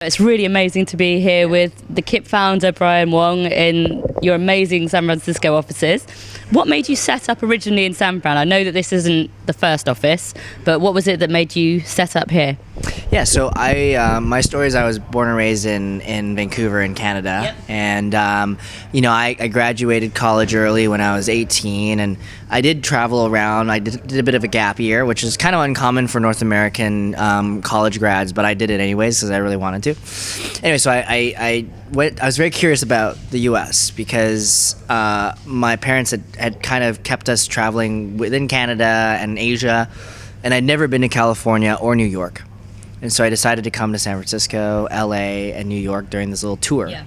It's really amazing to be here with the Kiip founder, Brian Wong, in your amazing San Francisco offices. What made you set up originally in San Fran? I know that this isn't the first office, but what was it that made you set up here? Yeah, so my story is I was born and raised in Vancouver in Canada. Yep. And I graduated college early when I was 18, and I did travel around. I did a bit of a gap year, which is kind of uncommon for North American college grads, but I did it anyways because I really wanted to. Anyway, so I was very curious about the U.S. because my parents had kind of kept us traveling within Canada and Asia, and I'd never been to California or New York. And so I decided to come to San Francisco, LA, and New York during this little tour. Yeah.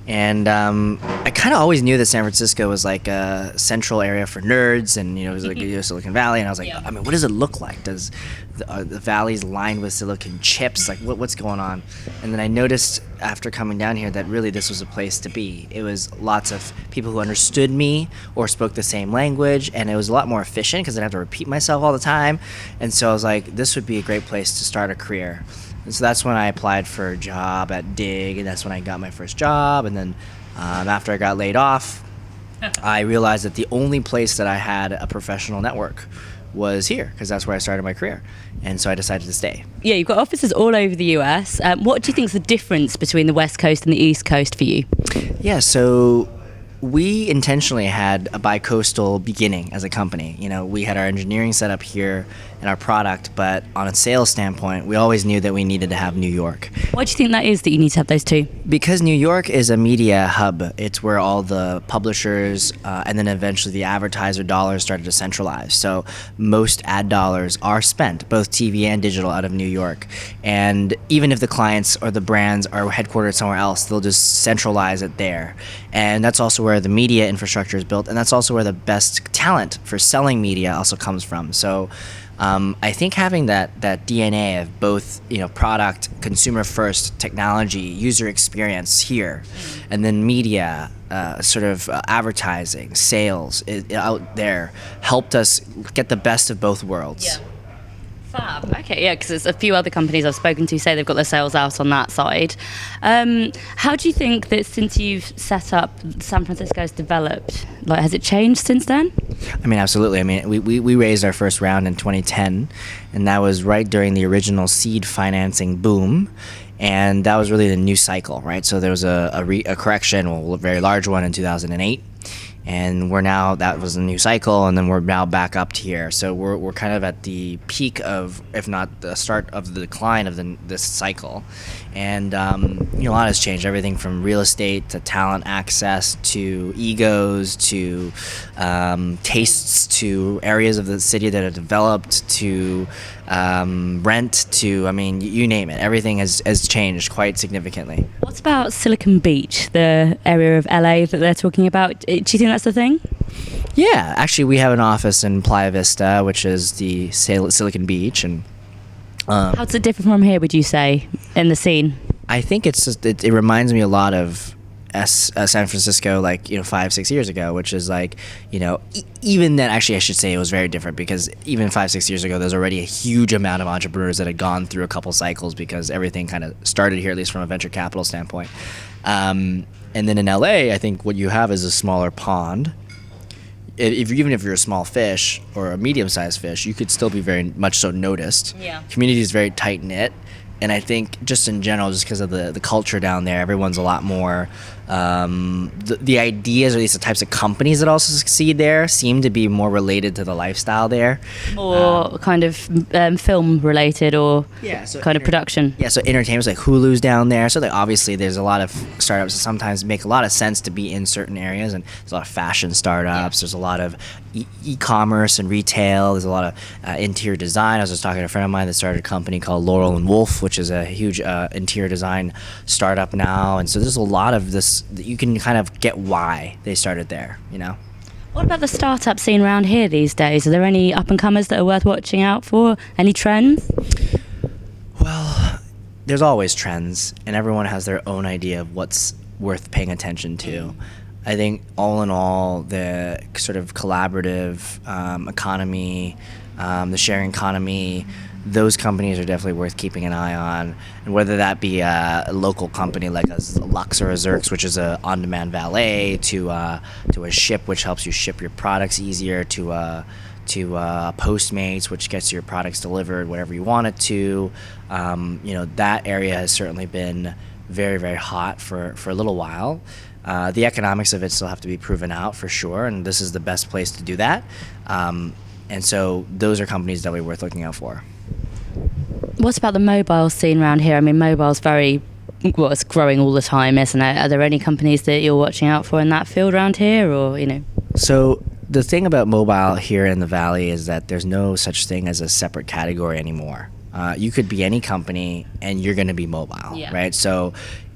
And I kind of always knew that San Francisco was like a central area for nerds, and it was like Silicon Valley. And I was like, Yeah. I mean, what does it look like? Does the valley's lined with silicon chips? Like, what's going on? And then I noticed after coming down here that really this was a place to be. It was lots of people who understood me or spoke the same language, and it was a lot more efficient because I didn't have to repeat myself all the time. And so I was like, this would be a great place to start a career. And so that's when I applied for a job at Dig, and that's when I got my first job. And then after I got laid off, I realized that the only place that I had a professional network was here, because that's where I started my career. And so I decided to stay. Yeah, you've got offices all over the US. What do you think is the difference between the West Coast and the East Coast for you? Yeah, so we intentionally had a bi-coastal beginning as a company. We had our engineering set up here and our product, but on a sales standpoint, we always knew that we needed to have New York. Why do you think that is that you need to have those two? Because New York is a media hub. It's where all the publishers and then eventually the advertiser dollars started to centralize. So most ad dollars are spent, both TV and digital, out of New York. And even if the clients or the brands are headquartered somewhere else, they'll just centralize it there. And that's also where the media infrastructure is built, and that's also where the best talent for selling media also comes from. So I think having that DNA of both product, consumer first, technology, user experience here, and then media, advertising, sales out there helped us get the best of both worlds. Yeah. Fab. Okay, yeah, because there's a few other companies I've spoken to say they've got their sales out on that side. How do you think that since you've set up, San Francisco has developed? Like, has it changed since then? I mean, absolutely. I mean, we raised our first round in 2010, and that was right during the original seed financing boom. And that was really the new cycle, right? So there was a correction, a very large one in 2008. And that was a new cycle, and then we're now back up to here. So we're kind of at the peak of, if not the start of the decline of this cycle. And a lot has changed. Everything from real estate to talent access to egos to tastes to areas of the city that are developed to rent to, you name it. Everything has changed quite significantly. What about Silicon Beach, the area of LA that they're talking about? Do you think that's the thing? Yeah, actually, we have an office in Playa Vista, which is the Silicon Beach, and how does it differ from here, would you say, in the scene? I think it reminds me a lot of San Francisco, 5-6 years ago, which is even then, actually I should say it was very different, because even 5-6 years ago there's already a huge amount of entrepreneurs that had gone through a couple cycles, because everything kind of started here, at least from a venture capital standpoint. And then in LA, I think what you have is a smaller pond. Even if you're a small fish or a medium-sized fish, you could still be very much so noticed. Yeah. Community is very tight-knit. And I think just in general, just because of the culture down there, everyone's a lot more, the ideas, or at least the types of companies that also succeed there, seem to be more related to the lifestyle there. Or kind of film related, or kind of production. Yeah, so entertainment's like Hulu's down there. So obviously there's a lot of startups that sometimes make a lot of sense to be in certain areas. And there's a lot of fashion startups. Yeah. There's a lot of e-commerce and retail. There's a lot of interior design. I was just talking to a friend of mine that started a company called Laurel and Wolf, which is a huge interior design startup now. And so there's a lot of this, you can kind of get why they started there, What about the startup scene around here these days? Are there any up-and-comers that are worth watching out for? Any trends? Well, there's always trends, and everyone has their own idea of what's worth paying attention to. I think all in all, the sort of collaborative economy, the sharing economy, those companies are definitely worth keeping an eye on, and whether that be a local company like a Lux or a Xerx, which is a on-demand valet, to a Ship, which helps you ship your products easier, to Postmates, which gets your products delivered whatever you want it to. That area has certainly been very, very hot for a little while. The economics of it still have to be proven out for sure, and this is the best place to do that. And so those are companies that we're worth looking out for. What about the mobile scene around here? I mean, mobile's it's growing all the time, isn't it? Are there any companies that you're watching out for in that field around here, or? So the thing about mobile here in the Valley is that there's no such thing as a separate category anymore. You could be any company and you're going to be mobile, right? So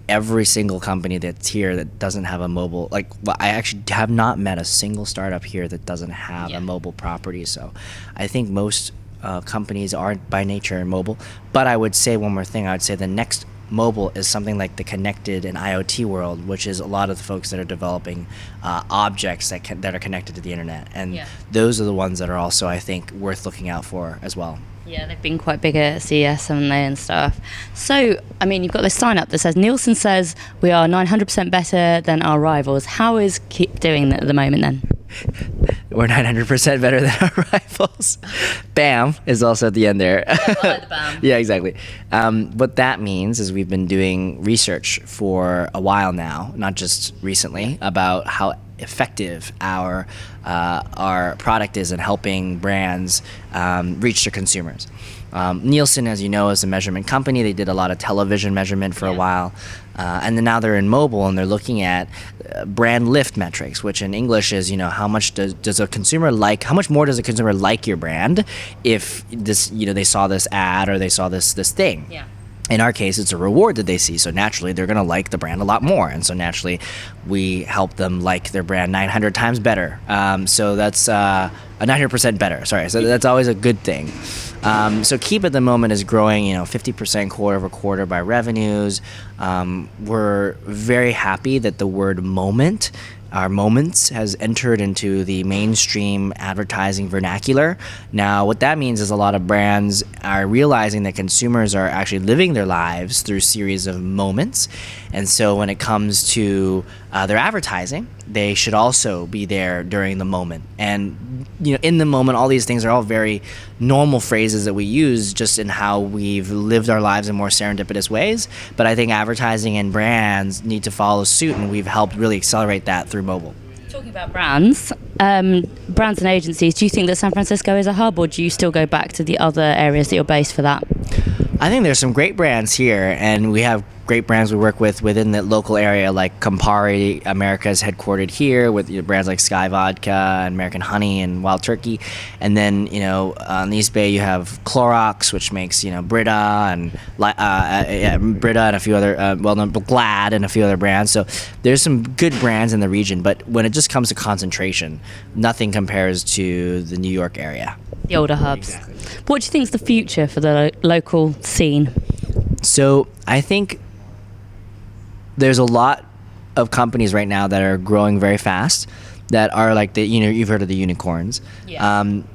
every single company that's here that doesn't have a mobile, I actually have not met a single startup here that doesn't have a mobile property. So I think most companies are by nature mobile. But I would say one more thing. I would say the next mobile is something like the connected and IoT world, which is a lot of the folks that are developing objects that are connected to the internet. And those are the ones that are also, I think, worth looking out for as well. Yeah, they've been quite big at CES, haven't they, and stuff. So, I mean, you've got this sign up that says, Nielsen says we are 900% better than our rivals. How is Kiip doing that at the moment then? We're 900% better than our rivals. BAM is also at the end there. I like the BAM. Yeah, exactly. What that means is we've been doing research for a while now, not just recently, about how effective our product is in helping brands reach their consumers. Nielsen, as you know, is a measurement company. They did a lot of television measurement for a while. And then now they're in mobile and they're looking at brand lift metrics, which in English is, how much does a consumer like, how much more does a consumer like your brand if this, they saw this ad or they saw this thing. Yeah. In our case, it's a reward that they see, so naturally they're going to like the brand a lot more, and so naturally we help them like their brand 900 times better. So that's 900% better. Sorry, so that's always a good thing. So Kiip at the moment is growing, 50% quarter over quarter by revenues. We're very happy that the word moment, our moments, has entered into the mainstream advertising vernacular. Now, what that means is a lot of brands are realizing that consumers are actually living their lives through a series of moments. And so when it comes to their advertising, they should also be there during the moment. And, in the moment, all these things are all very normal phrases that we use just in how we've lived our lives in more serendipitous ways. But I think advertising and brands need to follow suit, and we've helped really accelerate that through mobile. Talking about brands and agencies, do you think that San Francisco is a hub, or do you still go back to the other areas that you're based for that? I think there's some great brands here, and we have great brands we work with within the local area, like Campari America is headquartered here with brands like Sky Vodka and American Honey and Wild Turkey. And then, on the East Bay you have Clorox, which makes, Brita and Brita and a few other, Glad and a few other brands. So there's some good brands in the region, but when it just comes to concentration, nothing compares to the New York area. The older hubs. Exactly. What do you think is the future for the local scene? So I think there's a lot of companies right now that are growing very fast that are like you've heard of the unicorns. Yeah. I'm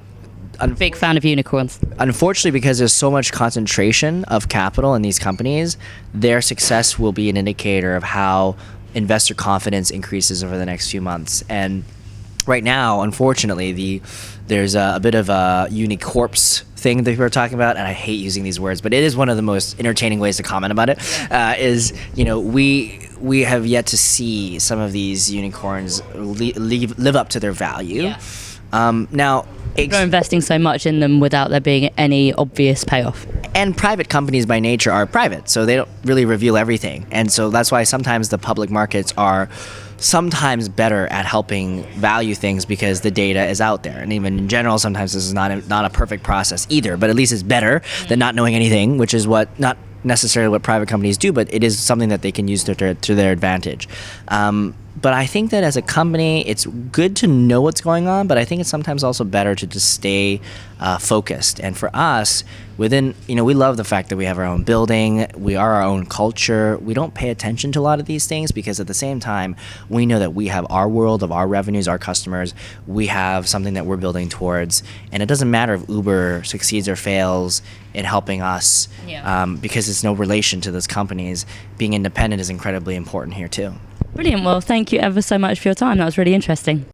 a big fan of unicorns. Unfortunately, because there's so much concentration of capital in these companies, their success will be an indicator of how investor confidence increases over the next few months. And right now, unfortunately, there's a bit of a unicorpse thing that we're talking about, and I hate using these words, but it is one of the most entertaining ways to comment about it. We have yet to see some of these unicorns live up to their value. Yeah. Now, people are investing so much in them without there being any obvious payoff. And private companies by nature are private, so they don't really reveal everything. And so that's why sometimes the public markets are sometimes better at helping value things because the data is out there. And even in general, sometimes this is not a perfect process either, but at least it's better than not knowing anything, which is not necessarily what private companies do, but it is something that they can use to their advantage. But I think that as a company, it's good to know what's going on, but I think it's sometimes also better to just stay focused. And for us, within, we love the fact that we have our own building, we are our own culture. We don't pay attention to a lot of these things because at the same time, we know that we have our world of our revenues, our customers. We have something that we're building towards. And it doesn't matter if Uber succeeds or fails in helping us because it's no relation to those companies. Being independent is incredibly important here too. Brilliant. Well, thank you ever so much for your time. That was really interesting.